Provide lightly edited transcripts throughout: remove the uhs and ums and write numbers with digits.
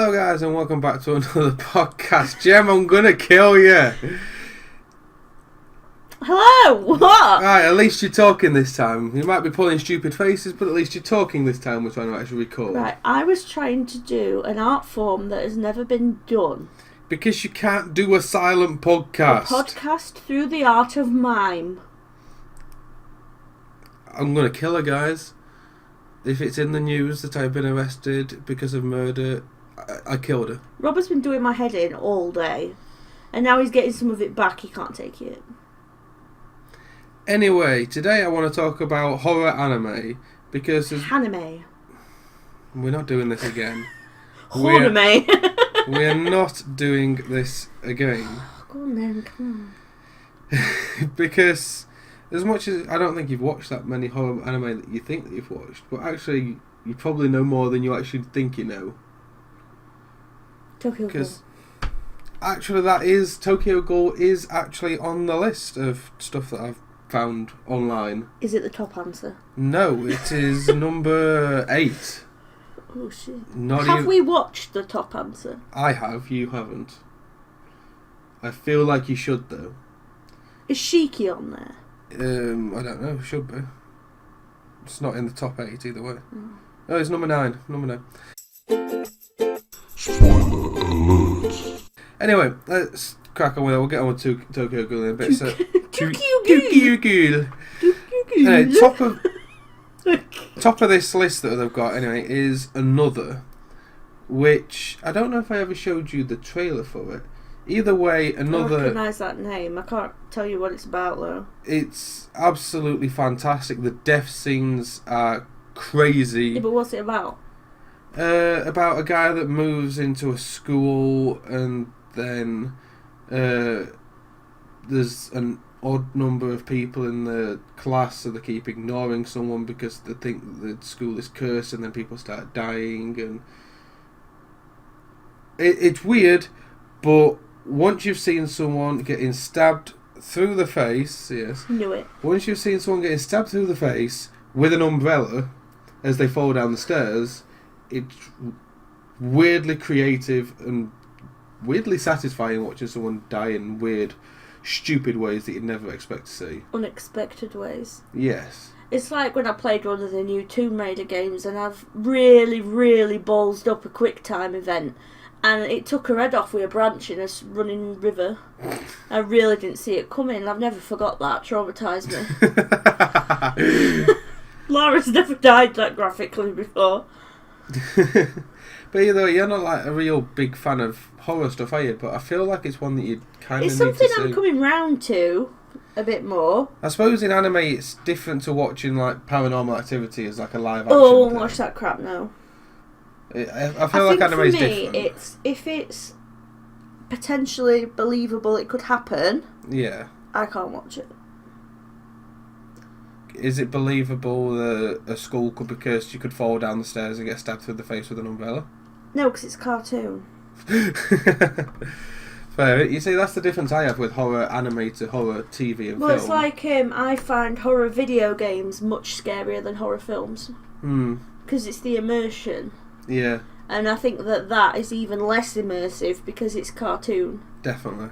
Hello guys and welcome back to another podcast. Jem, I'm gonna kill you. Hello, what? Right, at least you're talking this time. You might be pulling stupid faces, but at least you're talking this time. We're trying to actually record. Right, I was trying to do an art form that has never been done. Because you can't do a silent podcast. A podcast through the art of mime. I'm gonna kill her, guys. If it's in the news that I've been arrested because of murder, I killed her. Robert's been doing my head in all day, and now he's getting some of it back. He can't take it. Anyway, today I want to talk about horror anime because Anime. we're not doing this again. Horror-me. We're not doing this again. Go on then, come Because as much as I don't think you've watched that many horror anime that you think that you've watched, but actually you probably know more than you actually think you know. Tokyo Ghoul. Because actually Tokyo Ghoul is actually on the list of stuff that I've found online. Is it the top answer? No, it is number 8. Oh shit. Have we watched the top answer? I have, you haven't. I feel like you should though. Is Shiki on there? I don't know, should be. It's not in the top 8 either way. Oh, it's number 9. Number 9. Spoiler alert. Anyway, let's crack on with it. We'll get on with Tokyo Ghoul in a bit. So, Tokyo Ghoul. Anyway, top of this list that they've got anyway is Another, which I don't know if I ever showed you the trailer for it. Either way, Another. I recognise that name. I can't tell you what it's about though. It's absolutely fantastic. The death scenes are crazy. Yeah, but what's it about? About a guy that moves into a school and then there's an odd number of people in the class, so they keep ignoring someone because they think the school is cursed, and then people start dying, and it's weird, but once you've seen someone getting stabbed through the face, yes, Knew it. once you've seen someone getting stabbed through the face with an umbrella as they fall down the stairs, it's weirdly creative and weirdly satisfying watching someone die in weird, stupid ways that you'd never expect to see. Unexpected ways. Yes. It's like when I played one of the new Tomb Raider games and I've really, really ballsed up a quick time event and it took her head off with a branch in a running river. I really didn't see it coming. I've never forgot that. Traumatised me. Laura's never died that graphically before. But either way, you're not like a real big fan of horror stuff, are you? But I feel like it's one that you kind of It's need to see. something I'm coming round to a bit more. I suppose in anime it's different to watching like Paranormal Activity as like a live action. Oh, I won't thing. watch that crap now. I feel like anime is different. If it's potentially believable it could happen, Yeah. I can't watch it. Is it believable that a school could be cursed, you could fall down the stairs and get stabbed through the face with an umbrella? No, because it's a cartoon. Fair. You see, that's the difference I have with horror anime to horror TV and Well, film. it's like I find horror video games much scarier than horror films. Because it's the immersion. Yeah. And I think that is even less immersive because it's cartoon. Definitely.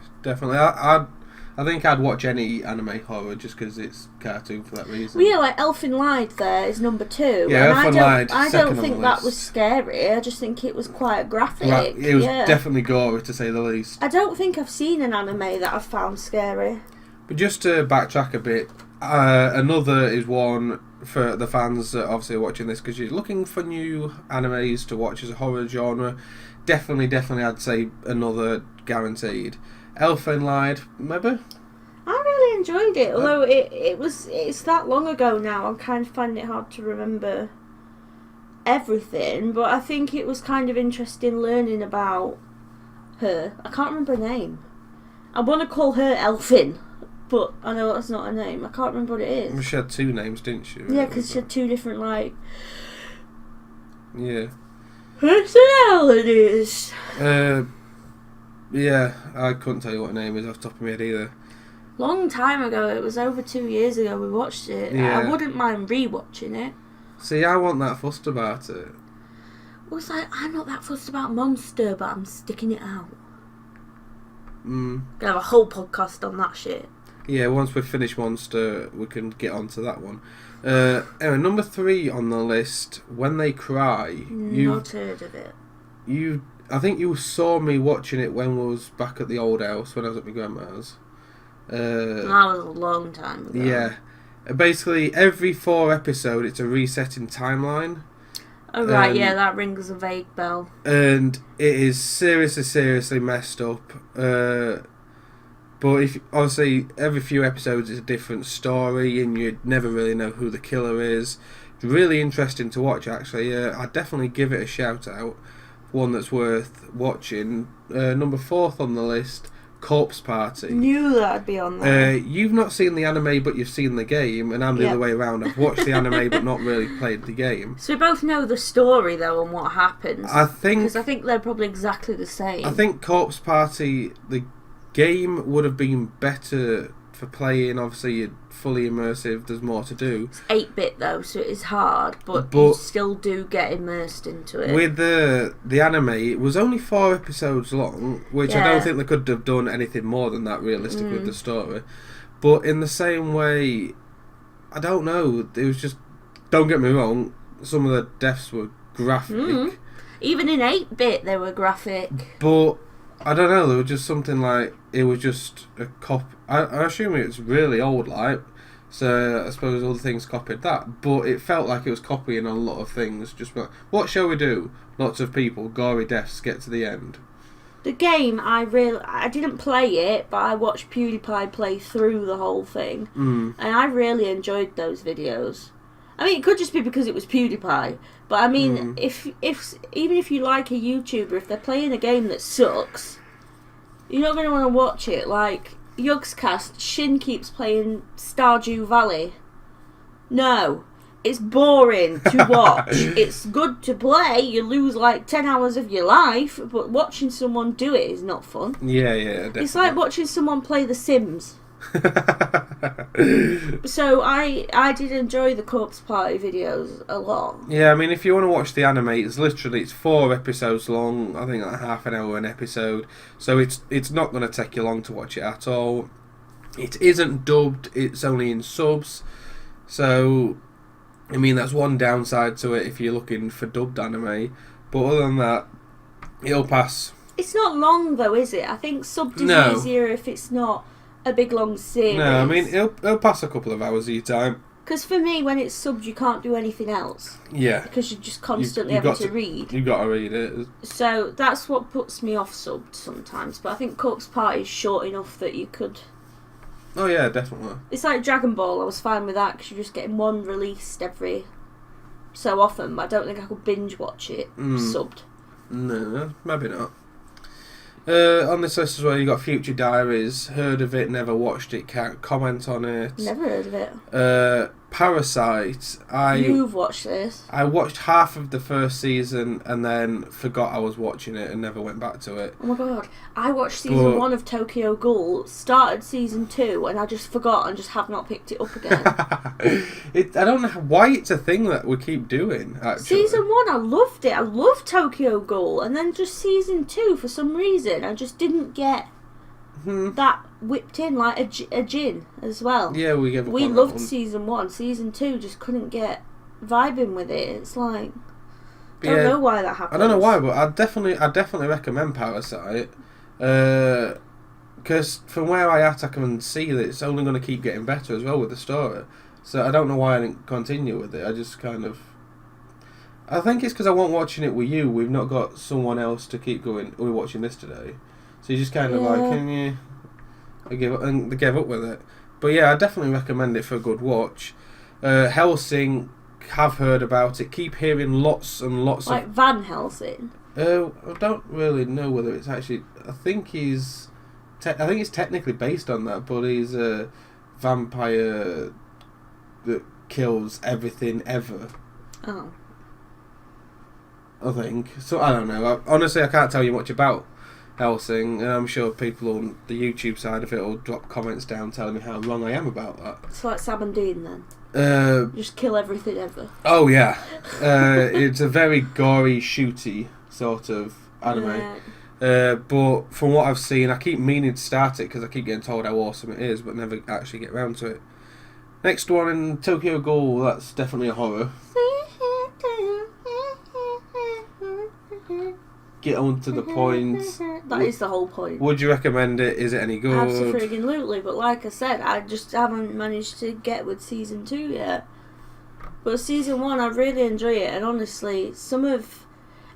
I think I'd watch any anime horror just because it's cartoon for that reason. Well, yeah, like Elfen Lied there is number 2. Yeah, and Elfen Lied, I second don't on think the that list. was scary. I just think it was quite graphic. Like, it was yeah. definitely gory to say the least. I don't think I've seen an anime that I've found scary. But just to backtrack a bit, Another is one for the fans that obviously are watching this because you're looking for new animes to watch as a horror genre. Definitely I'd say Another guaranteed. Elfen Lied, maybe? I really enjoyed it, although it's that long ago now. I'm kind of finding it hard to remember everything, but I think it was kind of interesting learning about her. I can't remember her name. I want to call her Elfin, but I know that's not her name. I can't remember what it is. She had 2 names, didn't she? Yeah, because she had 2 different, like, Yeah. personalities. Yeah, I couldn't tell you what her name is off the top of my head either. Long time ago, it was over 2 years ago we watched it. Yeah. I wouldn't mind rewatching it. See, I want that fussed about it. was like, I'm not that fussed about Monster, but I'm sticking it out. Gonna have a whole podcast on that shit. Yeah, once we finish Monster, we can get onto that one. Anyway, number 3 on the list, When They Cry. Not heard of it. I think you saw me watching it when we was back at the old house, when I was at my grandma's. That was a long time ago. Yeah. Basically, every 4 episodes, it's a resetting timeline. Oh, right, yeah, that rings a vague bell. And it is seriously messed up. But if obviously every few episodes is a different story, and you never really know who the killer is. It's really interesting to watch, actually. I'd definitely give it a shout out. One that's worth watching. Number 4 on the list, Corpse Party. Knew that'd be on there. You've not seen the anime, but you've seen the game, and I'm the other way around. I've watched the anime, but not really played the game. So we both know the story, though, and what happens. Because I think they're probably exactly the same. I think Corpse Party, the game would have been better for playing. Obviously, you're fully immersive. There's more to do. It's 8-bit though, so it is hard, but you still do get immersed into it. With the anime, it was only 4 episodes long, which I don't think they could have done anything more than that realistic with the story. But in the same way, I don't know. It was just, don't get me wrong, some of the deaths were graphic. Even in 8-bit, they were graphic. But I don't know, there was just something like, it was just a copy. I assume it's really old, like, so I suppose other things copied that, but it felt like it was copying a lot of things. Just like, what shall we do? Lots of people, gory deaths, get to the end. The game, I didn't play it, but I watched PewDiePie play through the whole thing, and I really enjoyed those videos. I mean, it could just be because it was PewDiePie, but I mean, if even if you like a YouTuber, if they're playing a game that sucks, you're not going to want to watch it. Like Yugscast, Shin keeps playing Stardew Valley. No, it's boring to watch. It's good to play. You lose like 10 hours of your life, but watching someone do it is not fun. Yeah, definitely. It's like watching someone play The Sims. So I did enjoy the Corpse Party videos a lot. Yeah, I mean, if you want to watch the anime, it's 4 episodes long. I think like half an hour an episode, so it's not going to take you long to watch it at all. It isn't dubbed; it's only in subs. So, I mean, that's one downside to it if you're looking for dubbed anime. But other than that, it'll pass. It's not long though, is it? I think subbed is easier if it's not a big long series. No, I mean, it'll pass a couple of hours of your time. Because for me, when it's subbed, you can't do anything else. Yeah. Because you're just constantly having to read. You've got to read it. So that's what puts me off subbed sometimes. But I think Corpse Party is short enough that you could... Oh yeah, definitely. It's like Dragon Ball. I was fine with that because you're just getting one released every so often. But I don't think I could binge watch it subbed. No, maybe not. On this list as well, you got Future Diaries. Heard of it, never watched it, can't comment on it. Never heard of it. Parasite. You've watched this. I watched half of the first season and then forgot I was watching it and never went back to it. Oh my god. I watched season 1 of Tokyo Ghoul, started season 2, and I just forgot and just have not picked it up again. I don't know why it's a thing that we keep doing, actually. Season 1, I loved it. I loved Tokyo Ghoul. And then just season 2, for some reason, I just didn't get that whipped in like a gin as well. Yeah, we loved season 1. Season 2 just couldn't get vibing with it. It's like, don't know why that happened. I don't know why, but I definitely recommend Parasite. Because from where I can see that it's only going to keep getting better as well with the story. So I don't know why I didn't continue with it. I just kind of... I think it's because I wasn't watching it with you. We've not got someone else to keep going, we're watching this today. So you just kind of like, can you... I gave up with it. But yeah, I definitely recommend it for a good watch. Hellsing, have heard about it. Keep hearing lots and lots like Van Helsing? I don't really know whether it's actually... I think it's technically based on that, but he's a vampire that kills everything ever. Oh. I think. So, I don't know. Honestly, I can't tell you much about Hellsing, and I'm sure people on the YouTube side of it will drop comments down telling me how wrong I am about that. It's like Sam and Dean then? Just kill everything ever. Oh yeah, it's a very gory, shooty sort of anime. Yeah. But from what I've seen, I keep meaning to start it because I keep getting told how awesome it is, but never actually get around to it. Next one in Tokyo Ghoul, that's definitely a horror. Get on to the point. That is the whole point. Would you recommend it? Is it any good? Absolutely, but like I said, I just haven't managed to get with season 2 yet. But season 1, I really enjoy it, and honestly,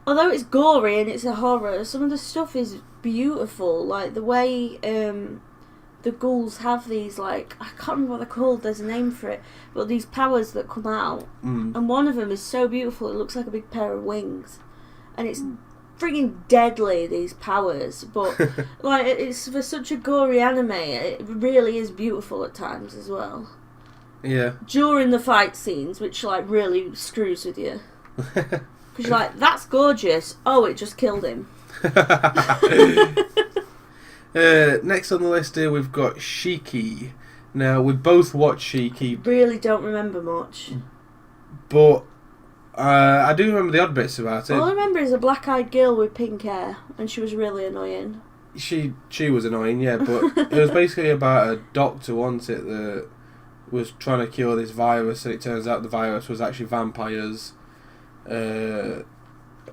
although it's gory and it's a horror, some of the stuff is beautiful. Like the way the ghouls have these, like, I can't remember what they're called, there's a name for it, but these powers that come out, and one of them is so beautiful, it looks like a big pair of wings, and it's frigging deadly, these powers, but like, it's for such a gory anime, it really is beautiful at times as well. Yeah. During the fight scenes, which like really screws with you. Because you're like, that's gorgeous. Oh, it just killed him. Next on the list here, we've got Shiki. Now, we both watched Shiki. Really don't remember much. But I do remember the odd bits about it. All I remember is a black-eyed girl with pink hair, and she was really annoying. She was annoying, yeah, but it was basically about a doctor, wasn't it, that was trying to cure this virus, and it turns out the virus was actually vampires. And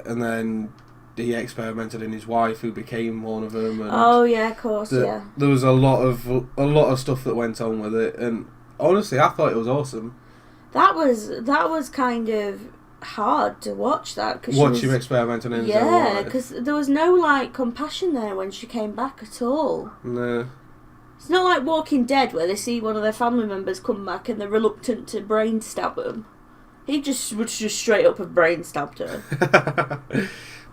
then he experimented in his wife, who became one of them. And oh yeah, of course, yeah. There was a lot of stuff that went on with it, and honestly, I thought it was awesome. That was kind of hard to watch that. Watch him experimenting in his own life. Yeah, because there was no like compassion there when she came back at all. No. It's not like Walking Dead where they see one of their family members come back and they're reluctant to brain stab them. He just would just straight up have brain stabbed her.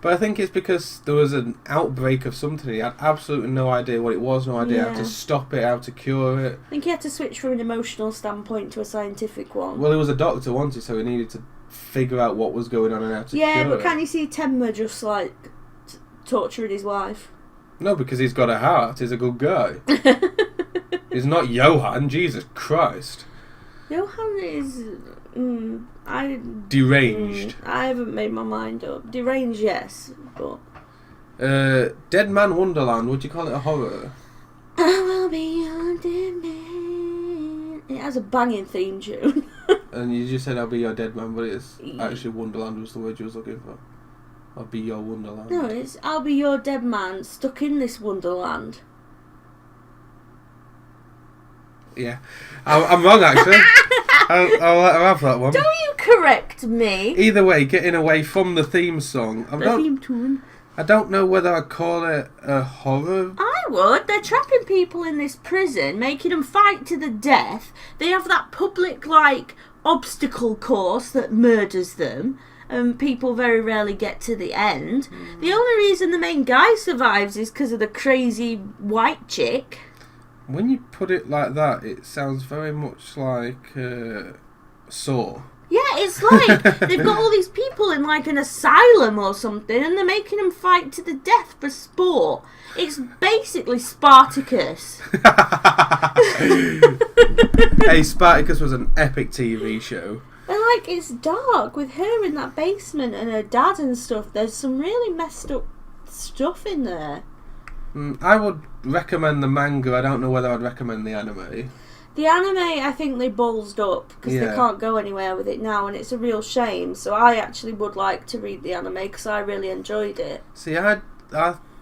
But I think it's because there was an outbreak of something. He had absolutely no idea what it was, no idea how to stop it, how to cure it. I think he had to switch from an emotional standpoint to a scientific one. Well, he was a doctor, wasn't he? So he needed to figure out what was going on and how to cure it. Yeah, but can't you see Tenma just like torturing his wife? No, because he's got a heart. He's a good guy. He's not Johan. Jesus Christ. Johan is deranged. I haven't made my mind up. Deranged, yes, but Dead Man Wonderland. Would you call it a horror? I will be your dead man. It has a banging theme tune. And you just said I'll be your dead man, but it's actually Wonderland was the word you was looking for. I'll be your Wonderland. No, it's I'll be your dead man stuck in this Wonderland. Yeah, I'm wrong actually. I'll let her have that one. Don't you correct me. Either way, getting away from the theme song. Theme tune. I don't know whether I'd call it a horror. I would. They're trapping people in this prison, making them fight to the death. They have that public, like, obstacle course that murders them. And people very rarely get to the end. The only reason the main guy survives is because of the crazy white chick. When you put it like that, it sounds very much like Saw. Yeah, it's like they've got all these people in like an asylum or something, and they're making them fight to the death for sport. It's basically Spartacus. Hey, Spartacus was an epic TV show. And like, it's dark with her in that basement and her dad and stuff. There's some really messed up stuff in there. I would recommend the manga. I don't know whether I'd recommend the anime. The anime, I think they ballsed up because they can't go anywhere with it now, and it's a real shame. So I actually would like to read the anime because I really enjoyed it. See, I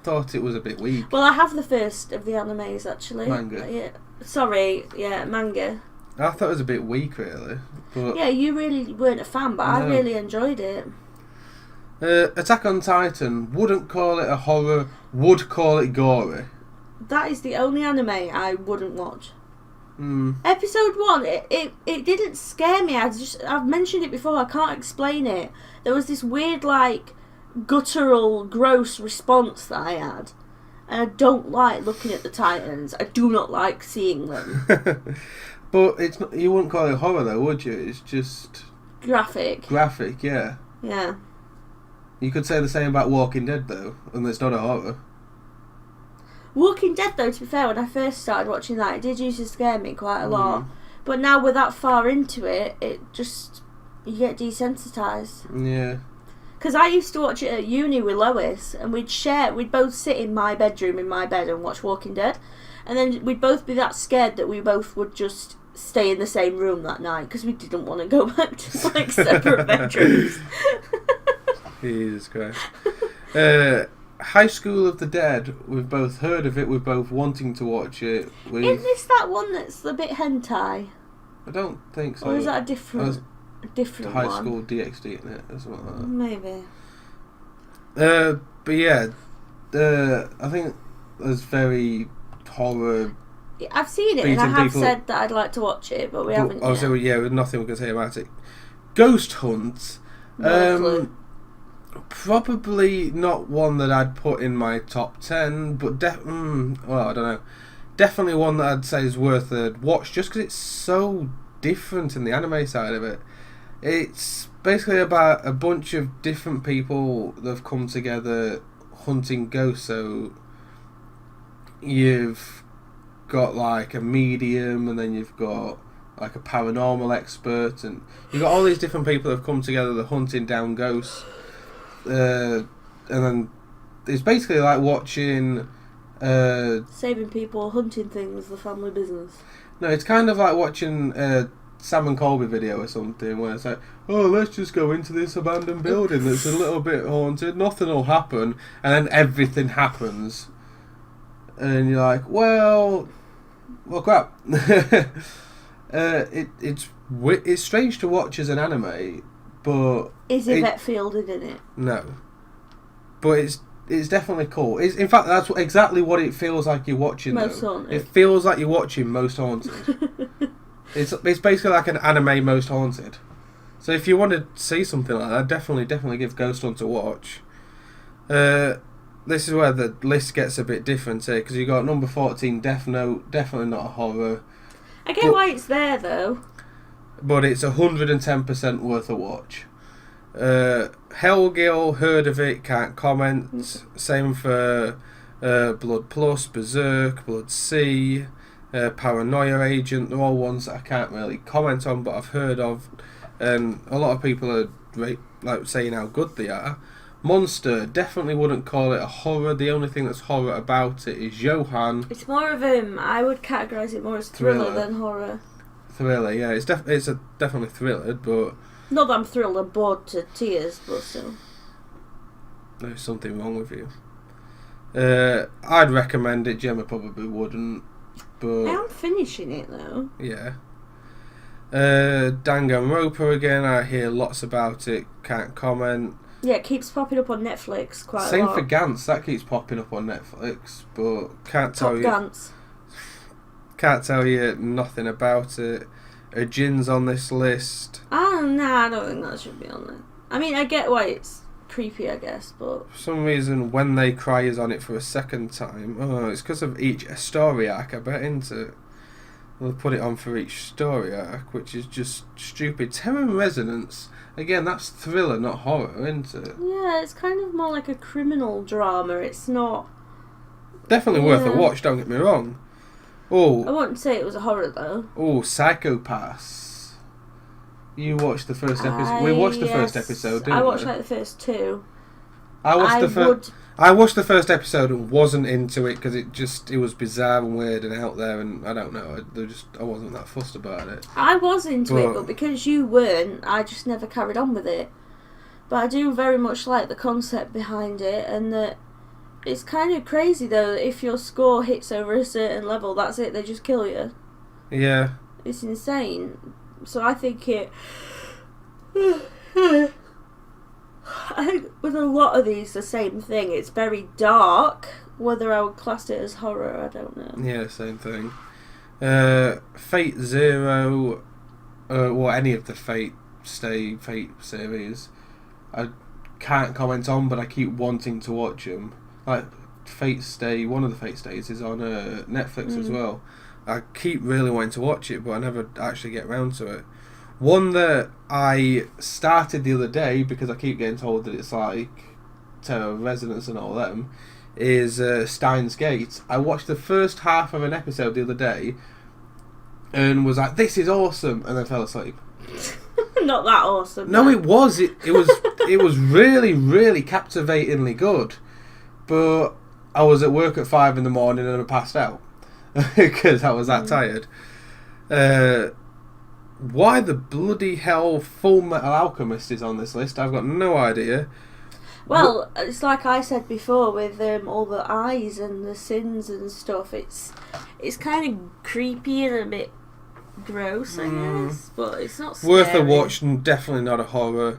thought it was a bit weak. Well, I have the first of the animes actually. Manga. Manga. I thought it was a bit weak, really. But yeah, you really weren't a fan, but I really enjoyed it. Attack on Titan, wouldn't call it a horror, would call it gory. That is the only anime I wouldn't watch. Episode 1, it didn't scare me. I've mentioned it before, I can't explain it. There was this weird, like, guttural, gross response that I had. And I don't like looking at the Titans. I do not like seeing them. But it's not, you wouldn't call it horror though, would you? It's just graphic, yeah. Yeah. You could say the same about Walking Dead though, and it's not a horror. Walking Dead though, to be fair, when I first started watching that, it did used to scare me quite a lot. But now we're that far into it, you get desensitised. Yeah. Because I used to watch it at uni with Lois, and we'd both sit in my bedroom in my bed and watch Walking Dead, and then we'd both be that scared that we both would just stay in the same room that night because we didn't want to go back to like separate bedrooms. Jesus Christ. High School of the Dead, we've both heard of it, we're both wanting to watch it. Isn't this that one that's a bit hentai? I don't think so. Or is that a different High one? School DxD in it as well. Maybe. But yeah, I think there's very horror. I've seen it, and I have said that I'd like to watch it, but we haven't yet. So yeah, nothing we can say about it. Ghost Hunt. No clue. Probably not one that I'd put in my top 10, but I don't know. Definitely one that I'd say is worth a watch, just because it's so different in the anime side of it. It's basically about a bunch of different people that have come together hunting ghosts. So you've got like a medium, and then you've got like a paranormal expert, and you've got all these different people that have come together that are hunting down ghosts. And then it's basically like watching saving people, hunting things, the family business. No, it's kind of like watching Sam and Colby video or something, where it's like, oh, let's just go into this abandoned building that's a little bit haunted, nothing will happen, and then everything happens, and you're like, well crap. It's strange to watch as an anime, but is Yvette Fielding in it? No, but it's definitely cool. In fact, that's exactly what it feels like you're watching. Most Haunted. It feels like you're watching Most Haunted. It's basically like an anime Most Haunted. So if you want to see something like that, definitely give Ghost Hunt a watch. This is where the list gets a bit different here, because you got number 14, Death Note, definitely not a horror. I get why it's there though. But it's 110% worth a watch. Hellgirl, heard of it, can't comment. Same for Blood Plus, Berserk, Blood Sea, Paranoia Agent. They're all ones that I can't really comment on, but I've heard of. And a lot of people are saying how good they are. Monster, definitely wouldn't call it a horror. The only thing that's horror about it is Johan. It's more of I would categorise it more as thriller than horror. Thriller, yeah, it's definitely thriller, but not that I'm thrilled and bored to tears, but still. There's something wrong with you. I'd recommend it. Gemma probably wouldn't, but I am finishing it though. Yeah. Danganronpa again. I hear lots about it. Can't comment. Yeah, it keeps popping up on Netflix quite a lot. Same for Gantz. That keeps popping up on Netflix, but can't tell you. Gantz. Can't tell you nothing about it. Jin's on this list. Oh, nah, I don't think that should be on there. I mean, I get why it's creepy, I guess, but... For some reason, When They Cry is on it for a second time. Oh, it's because of each story arc, I bet, isn't it? They'll put it on for each story arc, which is just stupid. Terror and Resonance, again, that's thriller, not horror, isn't it? Yeah, it's kind of more like a criminal drama. It's not... Definitely worth a watch, don't get me wrong. Oh, I wouldn't say it was a horror though. Oh, Psychopaths. You watched the first episode. We watched the first episode, didn't we? I watched like the first two. I watched the first episode and wasn't into it because it was bizarre and weird and out there, and I don't know. I wasn't that fussed about it. I was into it, but because you weren't, I just never carried on with it. But I do very much like the concept behind it, and that. It's kind of crazy though that if your score hits over a certain level, that's it, they just kill you. Yeah. It's insane. So I think I think with a lot of these, the same thing. It's very dark. Whether I would class it as horror, I don't know. Yeah, same thing. Fate Zero, or any of the Fate series, I can't comment on, but I keep wanting to watch them. Like Fate Stay, one of the Fate Stays is on Netflix as well. I keep really wanting to watch it, but I never actually get around to it. One that I started the other day because I keep getting told that it's like Terror Resonance and all them is Steins Gate. I watched the first half of an episode the other day. and was like, "This is awesome," and then fell asleep. Not that awesome. No, it was. It was. It was really, really captivatingly good. But I was at work at 5 in the morning and I passed out because I was that tired. Why the bloody hell Full Metal Alchemist is on this list, I've got no idea. Well, it's like I said before with all the eyes and the sins and stuff. It's kind of creepy and a bit gross, I guess, but it's not scary. Worth a watch, and definitely not a horror.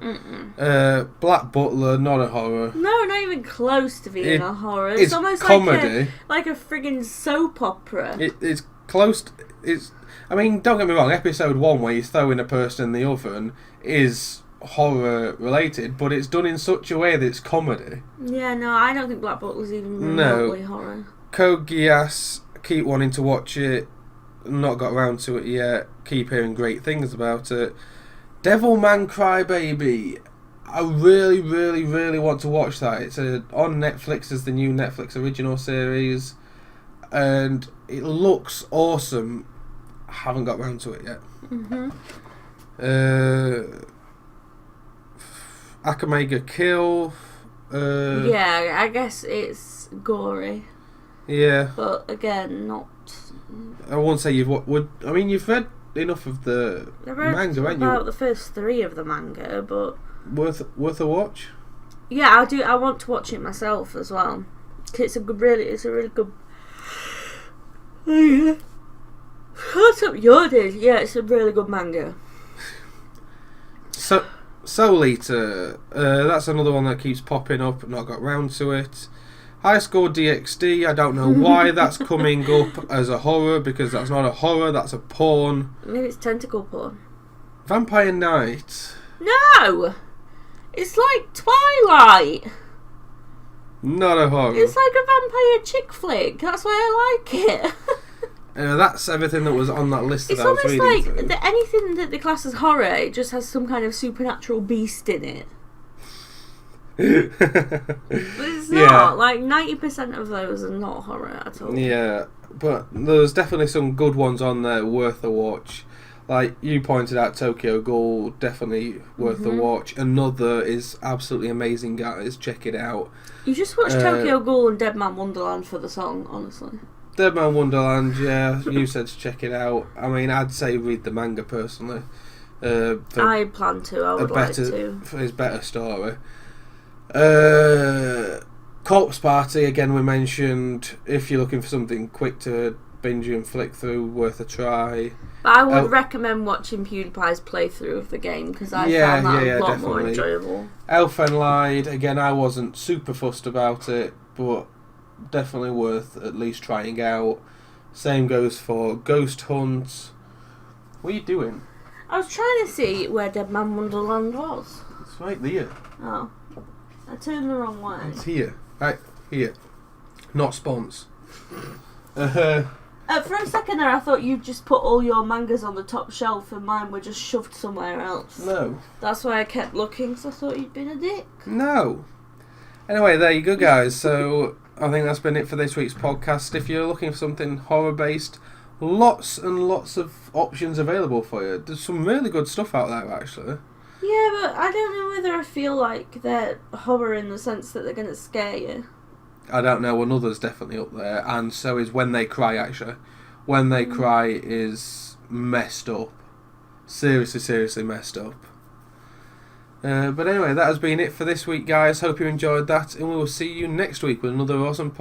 Black Butler, not a horror. No, not even close to being a horror. It's almost comedy. like a friggin' soap opera. It's close. I mean, don't get me wrong. Episode 1, where he's throwing a person in the oven, is horror related, but it's done in such a way that it's comedy. Yeah, no, I don't think Black Butler's even remotely horror. Code Geass, keep wanting to watch it. Not got around to it yet. Keep hearing great things about it. Devilman Crybaby. I really, really, really want to watch that. It's on Netflix as the new Netflix original series, and it looks awesome. I haven't got around to it yet. Akamega Kill. Yeah, I guess it's gory. Yeah. But again, not. I won't say you've you've read enough of the manga, haven't you? About the first 3 of the manga, but worth a watch. Yeah, I want to watch it myself as well. It's a really good. Oh yeah. What's up, Yoda? Yeah, it's a really good manga. Soul Eater. That's another one that keeps popping up. Not got round to it. High Score DxD, I don't know why that's coming up as a horror, because that's not a horror, that's a porn. Maybe it's tentacle porn. Vampire Knight. No! It's like Twilight. Not a horror. It's like a vampire chick flick. That's why I like it. That's everything that was on that list that it's I was reading. It's almost like anything that they class as horror, it just has some kind of supernatural beast in it. But it's not. Like 90% of those are not horror at all. Yeah, but there's definitely some good ones on there worth a watch. Like you pointed out, Tokyo Ghoul, definitely worth a watch. Another is absolutely amazing, guys. Check it out. You just watch Tokyo Ghoul and Dead Man Wonderland for the song, honestly. Dead Man Wonderland, yeah. You said to check it out. I mean, I'd say read the manga personally. I plan to. I would like to. For his better story. Corpse Party, again we mentioned, if you're looking for something quick to binge and flick through, worth a try. But I would recommend watching PewDiePie's playthrough of the game, because I found that a lot more enjoyable. Elfenlied, again I wasn't super fussed about it, but definitely worth at least trying out. Same goes for Ghost Hunt. What are you doing? I was trying to see where Dead Man Wonderland was. It's right there. Oh. I turned the wrong way. It's here. Right, here. Not spons. For a second there I thought you just put all your mangas on the top shelf and mine were just shoved somewhere else. No. That's why I kept looking, because I thought you'd been a dick. No. Anyway, there you go, guys. So I think that's been it for this week's podcast. If you're looking for something horror-based, lots and lots of options available for you. There's some really good stuff out there, actually. Yeah, but I don't know whether I feel like they're horror in the sense that they're going to scare you. I don't know. Another's definitely up there, and so is When They Cry, actually. When They Cry is messed up. Seriously messed up. But anyway, that has been it for this week, guys. Hope you enjoyed that, and we will see you next week with another awesome podcast.